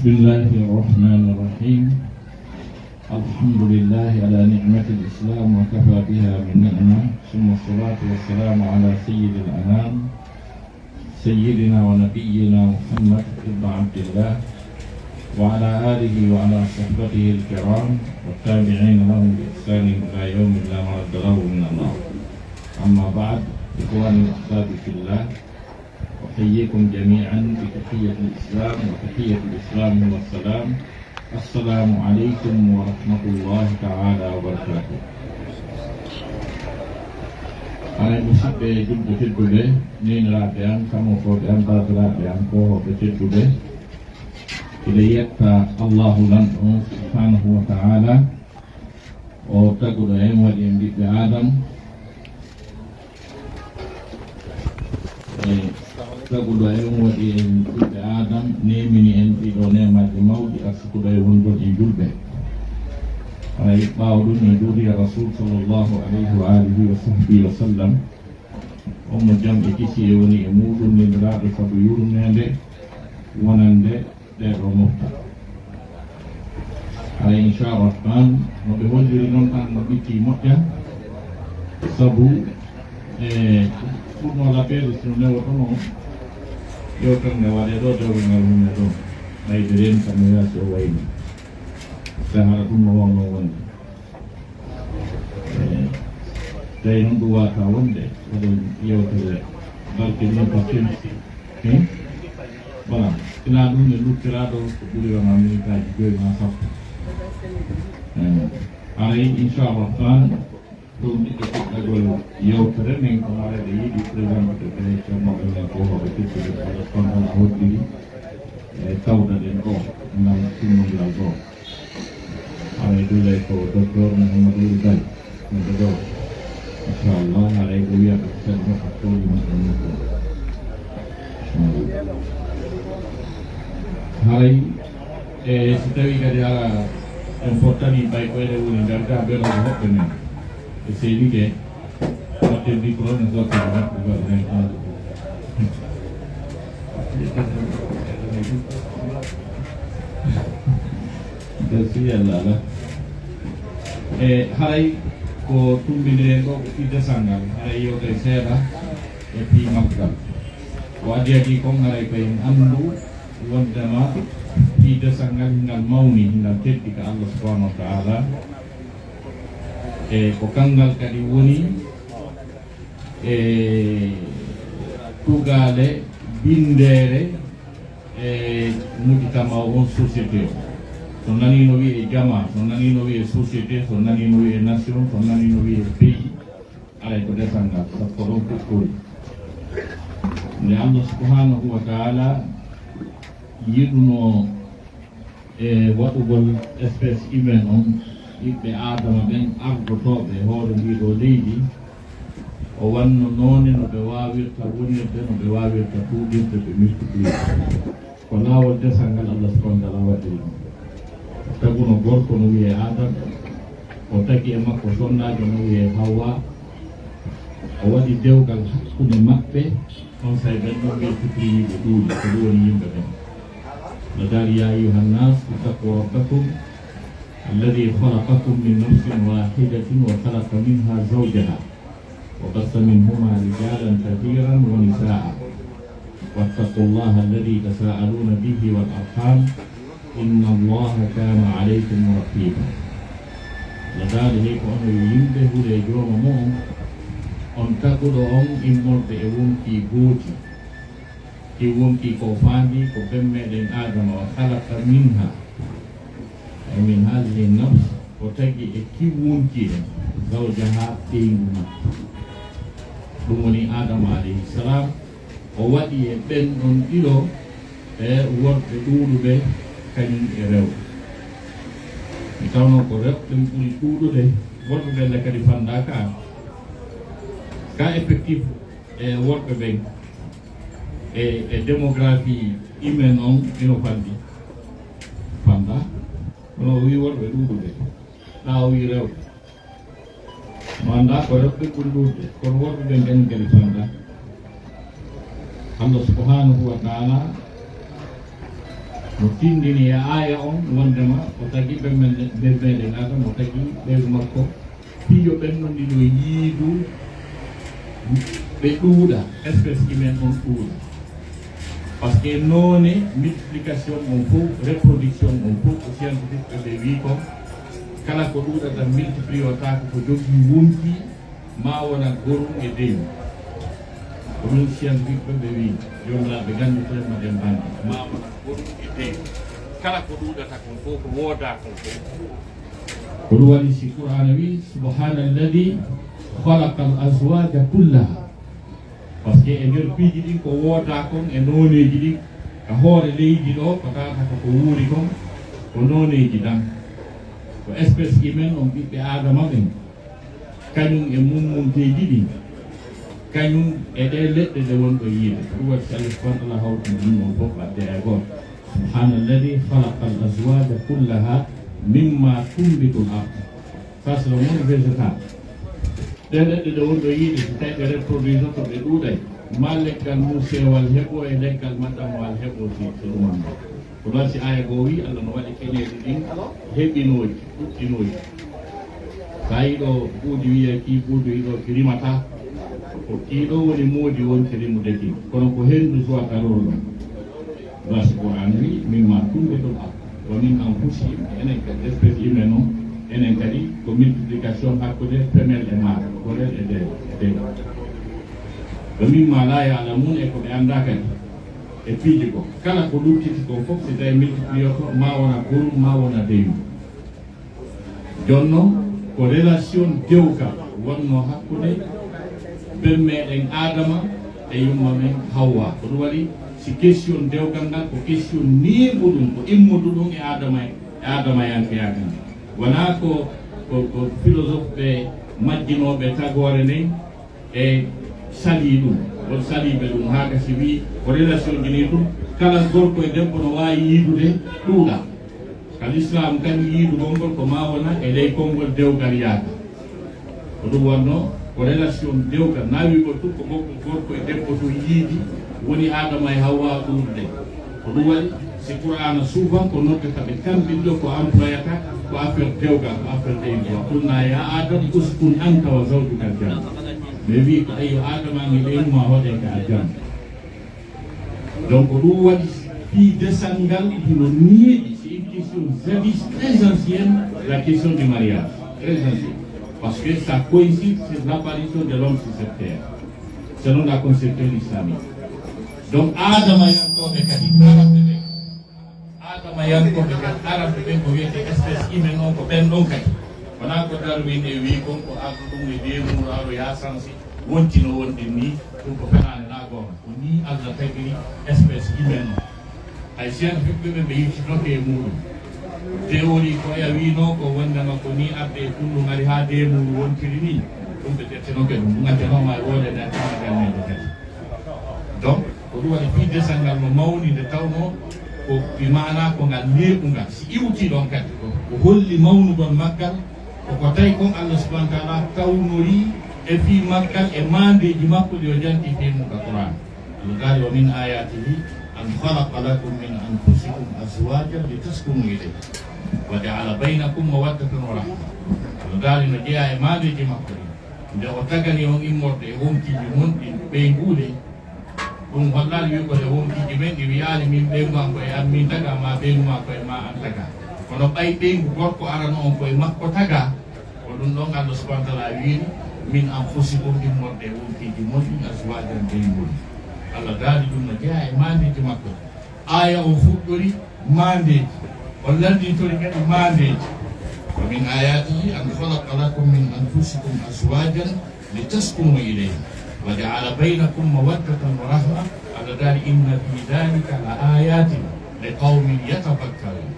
Bismillahirrahmanirrahim. Alhamdulillah ala ni'matil Islam wa kafa biha min ni'mah. Summa salatu wassalamu ala sayyidil anam sayyidina wa nabiyyina Muhammad ibn Abdillah wa ala alihi wa ala sahbatihi al-kiram wa tabi'in lahum bi ihsanin ila yawmin la maradda lahu min Allah. Amma ba'd, ikhwani wa akhwati fillah, أحييكم جميعا بتحية الإسلام وتحية الإسلام والسلام. السلام عليكم ورحمة الله تعالى وبركاته. أنا مسيب جل بتشد به نين رابعان كم وفوقان بعد رابعان كوه بتشد به إليك الله لنه سبحانه وتعالى وتقول أيها الأنبياء بآدم sabuɗo en waɗi en ɓiɓɓe Adam nemini en ɗiɗo nemaji mawɗi arsukuɗo e wongon e julɓe. Hay ɓaawo ɗum en duuriya rasul sallllahu alayhi wa alihi wa sahbihi wa sallam onmo jamɓe kisi e woni e muɗum ndendiraaɗo sabu yurmede wonande ɗeɗo mofta. hay inchallah no ɓe holliri noon an no ɓitti moƴƴa sabu ɓurno laɓeede sino newotono yewtere nde waɗe ɗo dewgal hunde ɗo ɓayde ren kam no yaasi o wayni sahara ɗum no wawno wonde tawi noon ɗum wata wonde oɗon yewtere balɗe ɗin ko temsi voilà ina ɗum ne luttiraɗo ko ɓuuri wona minutaji 2 ma sappo aray inchallah tan ɗum ɗiɗɗo fuɗɗagol yewtere min ko waɗede yiɗi présenté ɓe ceernoɓe men ko hoɓe teddude ala konɗon a hoddiri e tawdaɗen ɗo ngam timmodiral ɗo aray dule ko docteur Mouhamadou Ould Mbaye ɗo inchallah haray ko wiyata ko seɗɗo ko towli maɗɗo nokku haray so tawi kadi ala en fottani ɓay koyɗe woni nder ga ɓeɗo ko hoɓɓe men e seydi ke watte micro ne sokkata makko goɗɗen haala merci Allah e haray ko tumbiniren ɗo ko fi desangal haray yewte seeɗa e pi maggal o adi adi kon haray koyen andu wondema fi desangal ngal mawni ngal teddi ka Allah subhanahu wa ta'ala e ko kangal kadi woni e tugale bindere e mujtama on société o so nani no wiye jama so nani no wiye société so nani no wiye nation so nani no wiye pays alay ko desangal sappo ɗon fuɗɗori nde Allah subhanahu wa ta'ala yiɗuno e waɗugol espèce humaine on ɓiɓɓe adama ɓen ardotoɓe hoore ndiɗo leydi o wanno noone no ɓe wawirta wonirde no ɓe wawirta tuuɗirde ɓe multiplier ko laawol desal ngal Allah subhanahu wa ta'ala waɗiri ɗum taguno gorko no wiye Adam o tagi e makko sonnajo no wiye Hawa o waɗi dewgal hakkude maɓɓe on say ɓen ɗon multiplier ɓe ɗuuɗi ko ɗum woni yimɓe ɓen no dari ya ayuha nnas ittaqu rabbakum الذي خلقكم من نفس واحدة وخلق منها زوجها وبث منهما رجالا كثيرا ونساء واتقوا الله الذي تساءلون به والأرحام إن الله كان عليكم رقيبا لذلك أن يمده لجوم مؤمن أن تقول أن إمرت إونكي بوتي إونكي كوفاني كبمة آدم وخلق منها min hadhihi nafs o tagi e kiwunki zawjaha ɓeyngu ɗum woni Adama alayhi salam o waɗi e ɓen ɗon ɗiɗo e worɓe ɗuuɗuɓe kañum e rewɓe mi tawno ko rewɓe ɓuri ɗuuɗude worɓe ɓenne kadi fanda ka effectif e worɓe ɓen e démographie humaine on ino fandi fanda kono o wi worɓe ɗuuɗuɓe ɗa o wi rewɓe mo anda ko rewɓe ɓuri ɗuuɗde kono worɓe ɓen kañum kadi fanda Allah subhanahu wa ta'ala no tindini e aya on wondema o tagi ɓemmede adam o tagi ɓeygu makko piyo ɓennondino yiidu ɓe ɗuuɗa espèce humaine on ɗuuɗa par ce que noone multiplication on fof reproduction on fof ko scientifique ɓe wi ko kala ko ɗuuɗata multiplie o taka ko jogii wonki ma wona gorum e deyu ko ɗum scientifique ɓe wi jomiraɓe ganndi traitement ɗen bandi ma wona gorum e deyu kala ko ɗuuɗata kon fof ko wooda kon fof ko ɗum waɗi si qur'ana wi subhana alladi khalaqa al azwaja kullaha par ce que e nder piiji ɗin ko wooda kon e nooneji ɗin ka hoore leydi ɗo ko tawata ko wuuri kon ko nooneji tan ko espèce humaine on ɓiɓɓe adama ɓen kañum e mummunteji ɗin kañum e ɗe leɗɗe ɗe wonɗo yiide ɗum waɗi si allah subahana taala hawti ɗum on fof wadde e goto subhana alladi khalaqa al azwaja kullaha mimma tumbitu l ard ça c'est le monde végétal ɗe leɗɗe ɗe wonɗo yiide so tawi ɓe reproduise to ɓe ɗuuɗay ma leggal musewal heɓo e leggal maɗɗamwal heɓo si so ɗumanɗo ko ɗon si aya goo wi allah no waɗi keñeji ɗin heɓinoji ɗuɗɗinoji sa yiɗo ɓuuɗi wiye ki ɓuuɗi wiɗo ki rimata ko kiɗo woni moodi wonti rimude ki kono ko hendu suwata rolo ɗon si qur'an wi mimma tumbitu l ard wa min anfusihim enen kadi espèce humaine o enen kadi ko multiplication hakkude femelle e mâle gorel e debbo ɗo mimma la ya'lamun e ko ɓe annda kadi e piiji ko kala ko luttiti ko fof si tawi multiplié ko ma wona gorum ma wona deyu jonnon ko relation dewka wonno hakkude ɓemmeɗen adama e yumma men hawwa ko ɗum waɗi si question dewgal ngal ko question neeɓuɗum ko immudu ɗum e adama yankeyagal wona ko philosophe ɓe majjinoɓe tagore nden e sali ɗum on saliɓe ɗum ha gasi wi ko relation ji ni ɗum kala gorko e debbo no wawi yiidude ɗuuɗa kal islam kan yiidugol ngol ko ma wona e ley konngol dewgal yaaka ko ɗum wonno ko relation dewgal nawi ko tukko gokko gorko e debbo to yiidi woni adama e hawwa ɗuuɗde ko ɗum waɗi si qur'ana souvent ko noddata ɓe kamɓinɗo ko employata ko affaire dewgal ko affaire leydi wa qulna ya adam uskun anta wa zawjuka aljanna ɓe wi ko ayo adama ngi ɓeynuma hoɗe ka aljanna donc ɗum waɗi fi desal ngal hino neeɗi c'est une question jadis très ancienne la question du mariage très ancienne parce que ça coïncide sur l'apparition de l'homme sur cette terre selon la conception islamique donc adama yankoɓe kadi araɓe ɓe adama yankoɓe kadi araɓe ɓen ko wiyete espèce humaine on ko ɓen ɗon kadi wona ko Darwin e wi kon ko arɗo ɗum e demuru aɗo yasansi wontino wonde ni ɗum ko fenade na goto ko ni allah tagiri espèce humaine o hay scientifique ɓeɓe ɓe yittinoke e muɗum théorie ko ya wino ko wondema ko ni arde e kullu ngari ha demuru wontiri ni ɗum ɓe ƴettinoke ɗum ɗum gattenoma e wodede atammagal meɗe kadi donc ko ɗum waɗi fi desal ngal no mawnide tawno ko ɓi mana ko ngal neeɓugal si iwti ɗon kadi ko holli mawnugol maggal koko tawi kon allah subahana wa taala tawnori e fi maggal e mandeji makko ɗi o janti femuka qouran allah gaari wa min ayatihi an khalaqa lakum min anfusikum azwajan litaskunu ilayh wa jaala baynakum mawaddatan wa rahma allah gaari no jeeya e mandeji makko ɗi nde o tagani on immorde e womtiji mon ɗi ɓeyguɗe ɗum hollali wi kode womtiji men ɗi wiyani min ɓeyguma koye an min taga ma ɓeyguma koye ma an taga kono ɓay ɓeygu gorko arano on koye makko taga ko ɗum ɗon allah subahana taala wini min anfusikum immorde e womtiji mon ɗin azwajan ɓeygol allah daali ɗum no jeeya e mandeji makko aya o fuɗɗori mandeji o lardintori kadi mandeji wa min ayatihi an khalaqa lakum min anfusikum azwajan litaskunu ilayhi wa ja'ala baynakum mawaddatan wa rahma allah daali inna fi dhalika la ayatin li qawmin yatafakkarun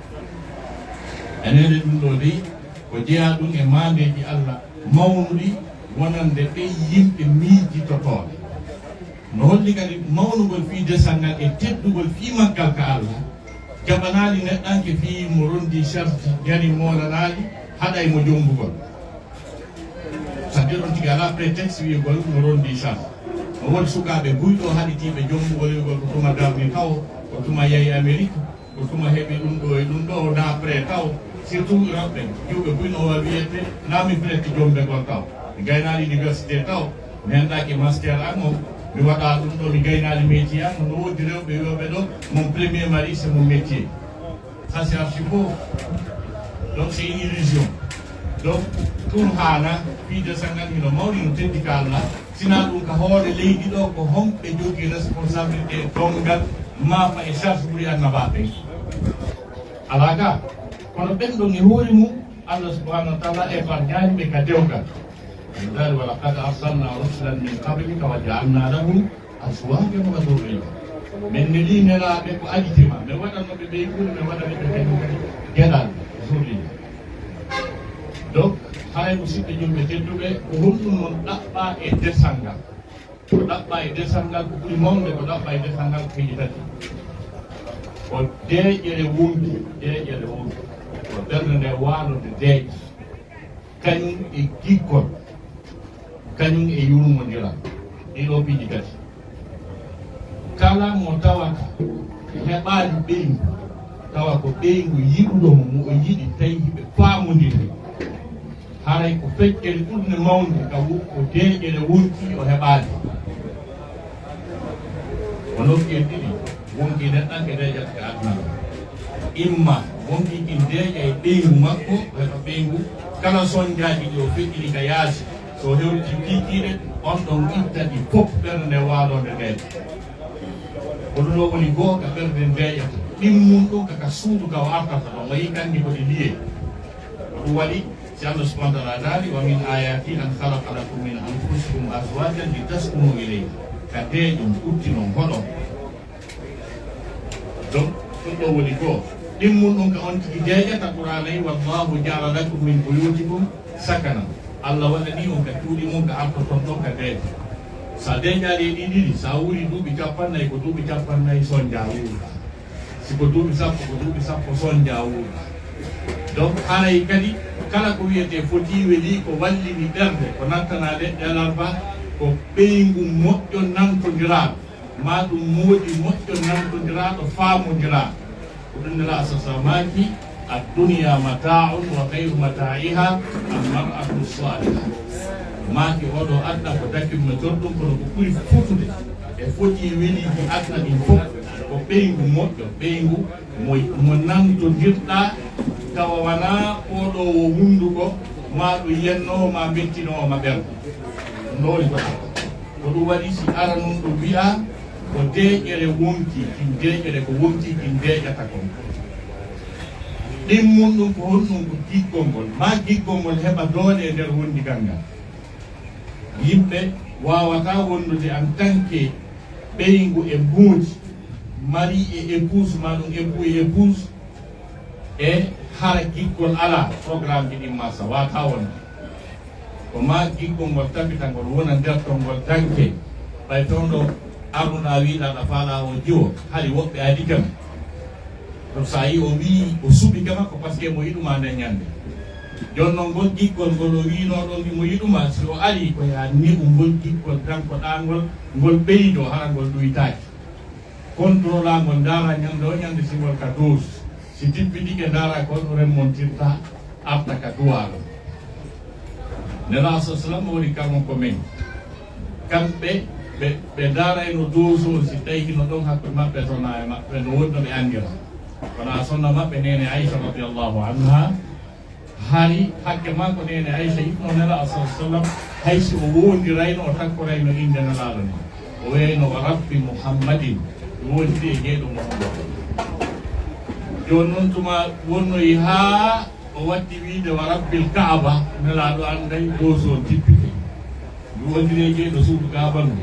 enene ɗum ɗo dey ko jeeya ɗum e mandeji allah mawnuɗi wonande ɓe yimɓe miijitotoɓe no holli kadi mawnugol fi desal ngal e teddugol fi maggal ka allah jaɓanali neɗɗanke fi mo rondi charti jani molanali haɗay mo jombugol sadde ɗon tigi ala prétexte wiyegol mo rondi charti no woni sukaɓe guyɗo haɗitiɓe jombugol wiyegol ko tuma darni taw ko tuma yeeyi amérique ko tuma heɓi ɗum ɗo e ɗum ɗo na après taw surtout rewɓe juuɓe buyno wa wiyete nami prete jomɓe gon taw mi gaynaali université taw mi henndaki master an o mi waɗa ɗum ɗo mi gaynaali métier an no wodi rewɓe wiyoɓe ɗo mon premier mari c'est mon métier. Ça c'est archi faux. Donc c'est une illusion. Donc ɗum haana fiide sangal mino mawni no teddi ka Allah sina ɗum ka hoore leydi ɗo ko homɓe jogii responsabilité gongal maafa e charge ɓuri annabaɓe ala ga kono ɓen ɗon e hoore mum Allah subhanahu wa taala épargnani ɓe ka dewgal dal wala qad arsalna rusulan min qablika wa ja'alna lahum azwajan wa dhurriyya min neli nelaɓe ko aditima mi waɗannoɓe ɓe kuuri mi waɗaɓe ɓe kadi gueɗal zurriya donc haray musidɓe julɓe tedduɓe ko honɗum noon ɗaɓɓa e desal ngal ko ɗaɓɓa e desal ngal ko ɓuri mawde ko ɗaɓɓa e desal ngal ko heji tati ko deeƴere wonki ko ɓerde nde waalode deeƴa kañum e giggol kañum e yurmodiral ɗiɗo piiji tati kala mo tawata heɓaali ɓeygu tawa ko ɓeygu yiɗuɗomo mo o yiɗi tawi ɓe faamodiri haray ko feccere ɓurde mawde ka ko deeƴere wonki o heɓaali o nokki e ɗiɗi wonki neɗɗanke deeƴata ka adnala imma wonki kin deeƴa e ɓeygu makko o heɓa ɓeygu kala soñjaaji ɗi o feƴƴiri ka yaasi so hewti kiikiiɗe on ɗon ittati fof ɓerde nde waalode deeƴa ko ɗum ɗo woni goo ka ɓerde deeƴata ɗimmum ɗum kaka suudu ka o artata ɗon o yi kandi koɗe liye ko ɗum waɗi si Allah subhanahu wa ta'ala daali wa min ayati an khalaqa lakum min anfusikum azwajan litaskunu ilayha ka deeƴum ɓurtinon hoɗon donc ɗum ɗo woni goo ɗimmum ɗum ka on tigi deeƴata qur'anayi wallahu ja'ala lakum min buyutikum sakanan Allah waɗani on ka cuuɗi mum ka artoton ɗon ka deeƴa sa deeƴaali e ɗi ɗiɗi sa wuri duuɓi capannayyi ko duuɓi capannayyi sonja wuura siko duuɓi sappo sonja wuura donc haray kadi kala ko wiyete fotiiwe ɗi ko wallini ɓerde ko nantana leɗɗe alarba ko ɓeygu moƴƴo nantodiraɗo ma ɗum moodi moƴƴo nantodiraɗo faamodiraɗo ko ɗum nela sasamaki adduniya mata'un wa gayru mata'iha almar'atu salihah maaki oɗo adna ko dakkimo torɗum kono ko ɓuri fotude e foti weliji adna ɗin fof ko ɓeygu moƴƴo ɓeygu mo nantodirɗa tawa wana oɗo o hunduko ma ɗum yennowo ma bettinowo ma ɓerɗo ɗum ɗo woni ko ɗum waɗi si ara nun ɗo wiya ko deeƴere wonki kin deeƴere ko wonki kin deeƴata kon ɗimmum ɗum ko honɗum ko giggol ngol ma giggol ngol heɓa doole e nder wondigal ngal yimɓe wawata wondude en tant que ɓeygu e buuji mari e épouse ma ɗum époux e épouse e hara giggol ala programme ji ɗin masa wata wonde ko ma giggol ngol tabita ngol wona nder ton ngol tanke ɓay toon ɗo arnuɗa wiɗaɗa faala o jiwo haali woɓɓe adi kam ɗum sa yi o wi o suɓi kama ko par ce que mo yiɗuma nde ñande jonnon ngol giggol ngol o winoɗon mo yiɗuma si o ari ko ya neɓu ngol giggol kanko ɗangol ngol ɓeydo hara ngol ɗoytaki contrôle ngol dara ñande o ñande singol ka dose si tippitike dara ko ɗo remontirta arta ka duwaɗo nela sa sallam woni kamon ko men kamɓe ɓe darayno dose o si tawi no ɗon hakkude maɓɓe sona e maɓɓe no wonno ɓe andira kono a sonna maɓɓe nene Aisha radiallahu anha haali hakke makko nene Aisha yitno nela sa sallam haysi o wondirayno o takkorayno inde nelaɗo ni o weyno wa rabbi muhammadin wondiri e jeeɗo muhammad joni noon tuma wonnoyi ha o waddi wiide wa rabbil kaaba nelaɗo anday dose o tippiti mi wondiri e jeeɗo suudu kaaba ngu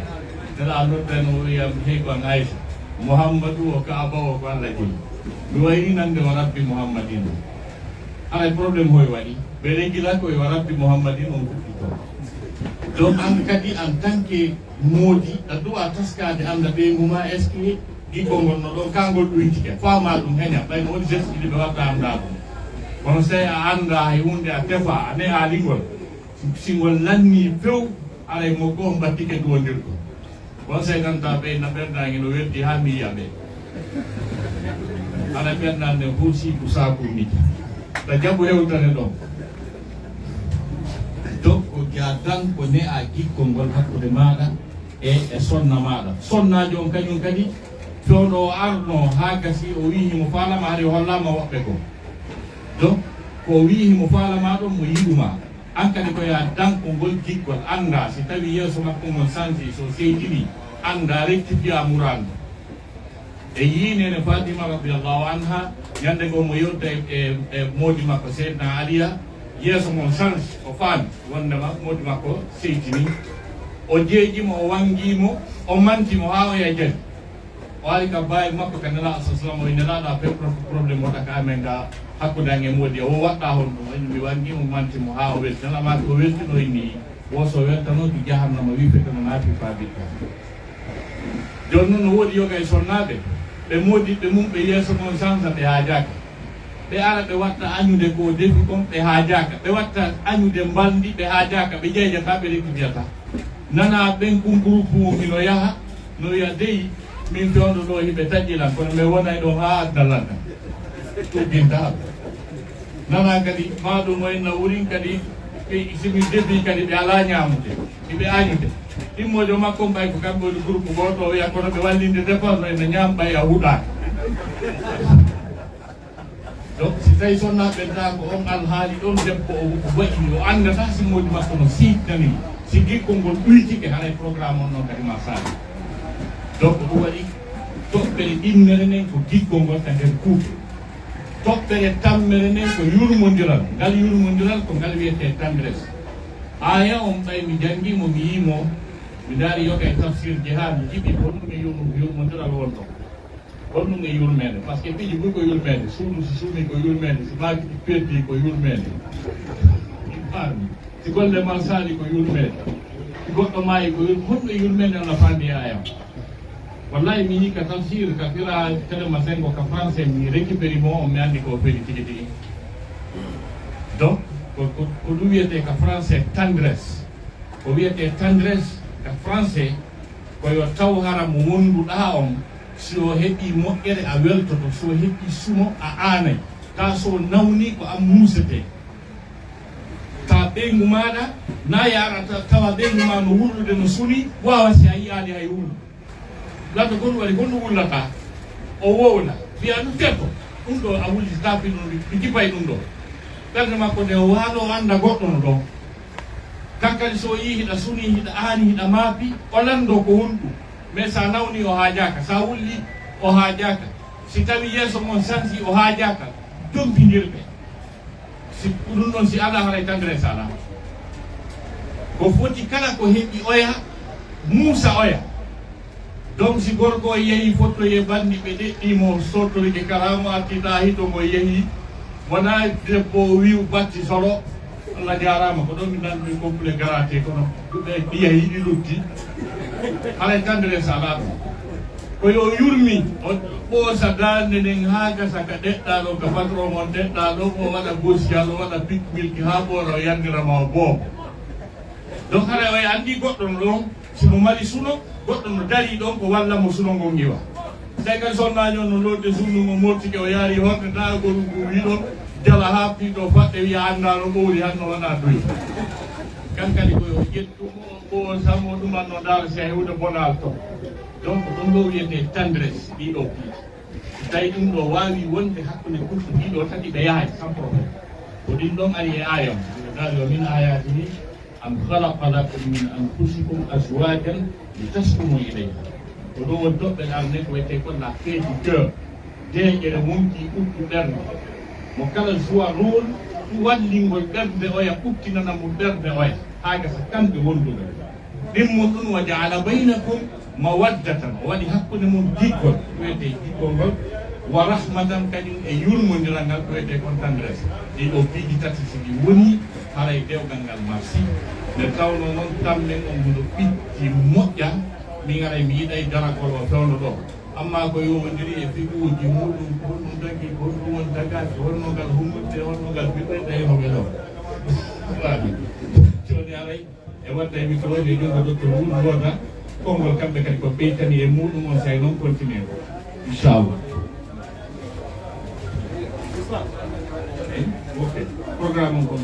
nela noddano o wiyam heyko an Aisha muhammadu o kaaba o ko Allah jeeyi mi wayni nande wa rabbi muhammadin haray probléme hoye waɗi ɓe reggila koye wa rabbi muhammadin on fuɗɗi to donc an kadi en tant que moodi a duwa taskade anda ɓeygu ma est ce que giggol ngol no ɗon kangol ɗoytike fama ɗum heña ɓayno woni geste ɗiɗi ɓe watta anda ɗum kono so a anda e hunde a tefa a nehalingol si ngol lanni few aray mo goo mbattike duwondirɗo on so ganta ɓe na ɓerdagi no weddi ha miyiya ɓe ana ɓennande huusi ko saku miji ta jabbo hewtane ɗon donc ko jadan ko ne a gikkol ngol hakkude maɗa e sonna maɗa sonnaji on kañum kadi fewɗo o arno ha gasi o wi himo falama haade hollama woɓɓe ko donc ko wi himo falama ɗon mo yiɗuma an kadi ko ya danko ngol gikkol anda si tawi yeeso makko ngon sansi so seydiɗi anda rectifia murango e yinene Fatima radiallahu anha ñande go mo yodda e modi makko seydna aliya yeeso mon change o faami wondema modi makko seytini o jeejimo o wangimo o mantimo ha o ya jadi o ari ka bawi makko ka nelaɗo sa sallam o nelaɗo pe probléme o taka amen ga hakkude an e modi o waɗɗa hon ɗum mi wangimo mantimo ha o welti nela maki o weltino ni woso weltanoki jahannama wi feteno naati fabitta joni noon no woodi yoga e sonnaɓe ɓe modiɓe mum ɓe yeeso mon change ɓe haajaka ɓe ara ɓe watta añude ko defi kon ɓe haajaka ɓe watta añude mbaldi ɓe haajaka ɓe ƴeƴata ɓe rectifiyata nana ɓen groupe mumino yaha no wiya deyi min fewndo ɗo hiɓe taƴƴilan kono mi wonay ɗo ha addalanta tugginta nana kadi maɗum wayno wurin kadi simi defi kadi ɓe ala ñamude hiɓe añude immojo makko mbay ko kamɓe woni groupe goto o wiya kono ɓe wallinde dépense ene ñam ɓay a huuɗaka donc si tawi sonnaɓe ta ko on alhaali ɗon debbo o waɗi o andata si modi makko no siitani si gikkol ngol ɗuytike haɗa programme on noon kadi ma saali donc ɗum waɗi toɓɓere ɗimmere nden ko gikkol ngol ka nder kuuɓe toɓɓere tammere nden ko yurmodiral ngal yurmodiral ko ngal wiyete tendresse aya on ɓay mi janngimo mi yimo mi daari yoga e tafsir jeha mi jiɓi honɗum e yurmodiral wonɗo honɗum e yurmede par ce que piiji ɓuri ko yurmede suudu si suumi ko yurmede si maaki perdi ko yurmede armi si golle ma saali ko yurmede si goɗɗo maayi ko honɗum e yurmede ana fandi e ayam wallahi mi yii ka tafsir ka fira telema sengo ka français mi récupéri mo on mi anndi ko feri tigi tigi donc ko ɗum wiyete ka français tendresse ko wiyete tendresse ka français koyo taw hara mo wonduɗa on si o heɓi moƴƴere a weltoto so heɓi sumo a aanay ta so nawni ko an muusete ta ɓeygu maɗa na yarata tawa ɓeygu ma no wullude no suni wawa si a yiyali hay wullu ladde gonɗum waɗi gonɗum wullata o wowna fiya ɗum teddo ɗum ɗo a wullitata ɗum mi jipay ɗum ɗo ɓerde makko nde waalo anda goɗɗo no ɗon kankadi so yi hiɗa suni hiɗa aani hiɗa maapi o lando ko honɗum mais sa nawni o haajaka sa wulli o haajaka si tawi yeeso mon sansi o haajaka dompidirɓe si ɗum ɗon si ala haray tendresse ala ko foti kala ko heɓi oya muusa oya donc si gorko yeehi fottoye bandi ɓe ɗeɗɗimo sottorike karama artita hitomo yeehi wona debbo wiw batti solo Allah jarama ko ɗon mi nanmi complet garate kono ɓe ɗiya yiɗi lutti haray tendresse ala ɗum koyo yurmi o ɓoosa dande nden ha gasa ka ɗeɗɗa ɗo ka patron on ɗeɗɗa ɗo o waɗa gosial o waɗa pic milki ha ɓoora o yandirama o boom donc haɗa o andi goɗɗo no ɗon simo mari suno goɗɗo no dari ɗon ko walla mo suno ngon giwa tawi kadi sonnaji on no lodde sundu mo mottike o yaari honde dagol ngu wi ɗon jala ha piiɗo faɗɗe wiya anda no ɓowri hanno waɗa doyi kan kadi koyo ƴettumo o samo ɗumanno daara si a hewde bonal to donc ɗum ɗo wiyete tendresse ɗiɗo piiji tawi ɗum ɗo wawi wonde hakkude kurtu ɗiɗo tati ɓe yahay sans probléme ko ɗin ɗon ari e ayam daali o min ayatihi am halaqa lakum min anfusikum azwajan litaskunu ilayha ko ɗo woni toɓɓe arne ko wiyete ko la paix du cœur deƴere wonki ɓurtu ɓernde mo kala joie rôle wallingol ɓernde oya ɓuttinana mo ɓernde oya ha gasa kamɓe wonduɓe ɗimmon ɗum wa jaala baynakum mawaddatan o waɗi hakkude mum giggol wiyete giggol ngol wa rahmatan kañum e yurmodiral ngal ko wiyete kon tendresse ɗiɗo piiji tati sigi woni haray dewgal ngal marsi nde tawno noon tammen on mbiɗo ɓitti moƴƴa min aray mi yiɗay daragol o fewno ɗo amma ko yowodiri e figuuji muɗum ko ɗum daggi ko ɗum woni dagaki holno ngal hummurde holno ngal ɓiɗɗoyta heno ɓe ɗo waɗi joni aray e wadda micro e jongo docteur wul goda konngol kamɓe kadi ko ɓeytani e muɗum on say noon continue inchallah Oke, program ko.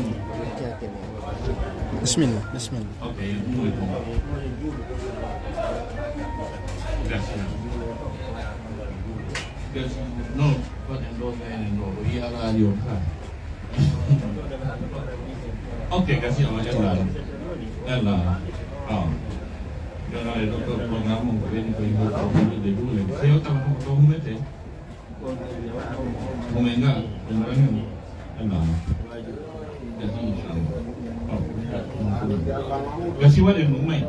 Bismillah. Okay, muy bien. Gracias. No, no, voy a radio. Okay, kasi ela, yo no le toco el programa que viene con el de Google. Si yo trabajo con un mete, venga, kasi wala nung may.